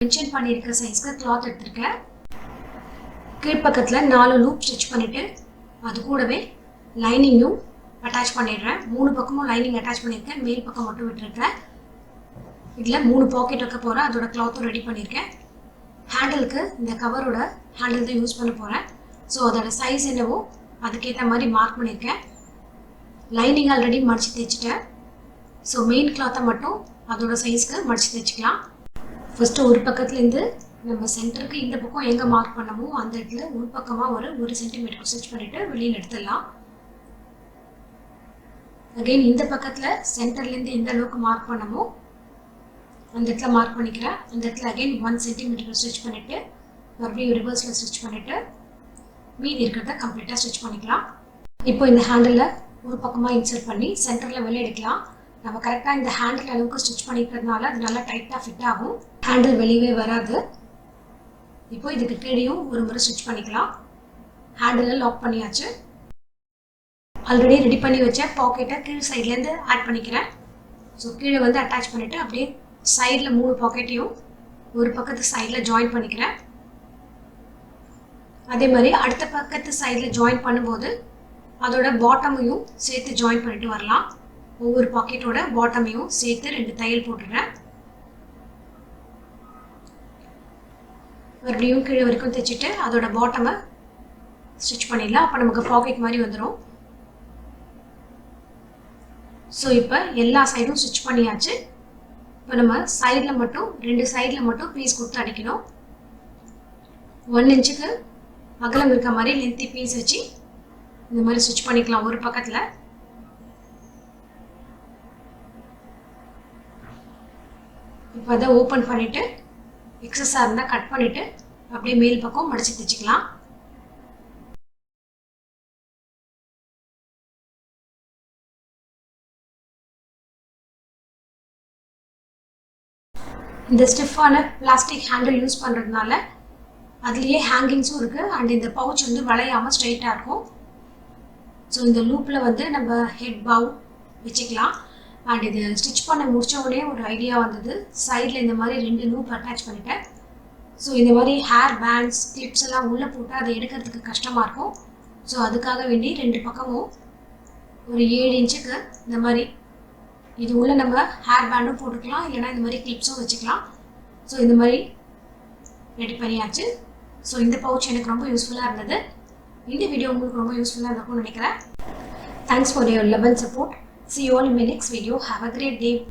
Mention பண்ணியிருக்க சைஸ்க்கு cloth எடுத்திருக்கேன். கீழ்ப்பக்கத்தில் 4 லூப் ஸ்டிச் பண்ணிவிட்டு அது கூடவே லைனிங்கும் அட்டாச் பண்ணிடுறேன். 3 பக்கமும் லைனிங் அட்டாச் பண்ணியிருக்கேன், மேல் பக்கம் மட்டும் விட்டுருக்கேன். இதில் 3 பாக்கெட் வைக்க போகிறேன், அதோட கிளாத்தும் ரெடி பண்ணியிருக்கேன். ஹேண்டிலுக்கு இந்த கவரோட ஹேண்டில் தான் யூஸ் பண்ண போகிறேன். ஸோ அதோட சைஸ் என்னவோ அதுக்கேற்ற மாதிரி மார்க் பண்ணியிருக்கேன். லைனிங் ஆல்ரெடி மடித்து தைச்சிட்டேன். ஸோ மெயின் கிளாத்தை மட்டும் அதோட சைஸ்க்கு மடித்து தைச்சிக்கலாம். ஃபஸ்ட்டு ஒரு பக்கத்துலேருந்து நம்ம சென்டருக்கு இந்த பக்கம் எங்கே மார்க் பண்ணமோ அந்த இடத்துல உள்பக்கமாக ஒரு 1 சென்டிமீட்டருக்கு ஸ்டிச் பண்ணிவிட்டு வெளியில் எடுத்துடலாம். அகெயின் இந்த பக்கத்தில் சென்டர்லேருந்து எந்த அளவுக்கு மார்க் பண்ணமோ அந்த இடத்துல மார்க் பண்ணிக்கிறேன். அந்த இடத்துல அகெயின் 1 சென்டிமீட்டருக்கு ஸ்டிச் பண்ணிவிட்டு மறுபடியும் ரிவர்ஸில் ஸ்டிச் பண்ணிவிட்டு மீதி இருக்கிறத கம்ப்ளீட்டாக ஸ்டிச் பண்ணிக்கலாம். இப்போ இந்த ஹேண்டிலில் ஒரு பக்கமாக இன்சர்ட் பண்ணி சென்டரில் வெளியே எடுக்கலாம். நம்ம கரெக்டாக இந்த ஹேண்டில் அளவுக்கு ஸ்டிச் பண்ணிக்கிறதுனால அது நல்லா டைட்டாக ஃபிட் ஆகும், ஹேண்டில் வெளியே வராது. இப்போ இதுக்கு கீழேயும் ஒரு முறை ஸ்டிச் பண்ணிக்கலாம். ஹேண்டில் லாக் பண்ணியாச்சு. ஆல்ரெடி ரெடி பண்ணி வச்ச பாக்கெட்டை கீழ் சைட்லேருந்து ஆட் பண்ணிக்கிறேன். ஸோ கீழே வந்து அட்டாச் பண்ணிவிட்டு அப்படியே சைடில் 3 பாக்கெட்டையும் ஒரு பக்கத்து சைடில் ஜாயின் பண்ணிக்கிறேன். அதே மாதிரி அடுத்த பக்கத்து சைடில் ஜாயின் பண்ணும்போது அதோட பாட்டமையும் சேர்த்து ஜாயின் பண்ணிட்டு வரலாம். ஒவ்வொரு பாக்கெட்டோட பாட்டமையும் சேர்த்து 2 தையல் போட்டுடுறேன். மறுபடியும் கீழே வரைக்கும் தைச்சிட்டு அதோட பாட்டமை ஸ்டிச் பண்ணிடலாம். அப்போ நமக்கு பாக்கெட் மாதிரி வந்துடும். ஸோ இப்போ எல்லா சைடும் ஸ்டிச் பண்ணியாச்சு. இப்போ நம்ம சைடில் மட்டும் 2 சைடில் மட்டும் பீஸ் கொடுத்து அடிக்கணும். 1 இன்ச்சுக்கு அகலம் இருக்க மாதிரி லென்த்தி பீஸ் வச்சு இந்த மாதிரி ஸ்டிச் பண்ணிக்கலாம் ஒரு பக்கத்தில். இப்போ அதை ஓப்பன் பண்ணிவிட்டு எக்ஸஸாக இருந்தால் கட் பண்ணிவிட்டு அப்படியே மேல் பக்கம் மடித்து தைச்சிக்கலாம். இந்த ஸ்டிஃபான பிளாஸ்டிக் ஹேண்டில் யூஸ் பண்ணுறதுனால அதுலேயே ஹேங்கிங்ஸும் இருக்குது அண்ட் இந்த பவுச் வந்து வளையாமல் ஸ்ட்ரெயிட்டாக இருக்கும். ஸோ இந்த லூப்பில் வந்து நம்ம ஹெட் பவு வச்சுக்கலாம். அண்ட் இது ஸ்டிச் பண்ண முடித்த உடனே ஒரு ஐடியா வந்தது. சைடில் இந்த மாதிரி 2 லூப் அட்டாச் பண்ணிட்டேன். ஸோ இந்த மாதிரி ஹேர் பேண்ட்ஸ் கிளிப்ஸ் எல்லாம் உள்ளே போட்டு அதை எடுக்கிறதுக்கு கஷ்டமாக இருக்கும். ஸோ அதுக்காக வேண்டி 2 பக்கமும் ஒரு 7 இன்ச்சுக்கு இந்த மாதிரி இது உள்ளே நம்ம ஹேர் பேண்டும் போட்டுக்கலாம், இல்லைனா இந்த மாதிரி கிளிப்ஸும் வச்சுக்கலாம். ஸோ இந்த மாதிரி ரெடி பண்ணியாச்சு. ஸோ இந்த பவுச் எனக்கு ரொம்ப யூஸ்ஃபுல்லாக இருந்தது. இந்த வீடியோ உங்களுக்கு ரொம்ப யூஸ்ஃபுல்லாக இருக்கும்னு நினைக்கிறேன். Thanks for your love and support. See you all in my next video. Have a great day.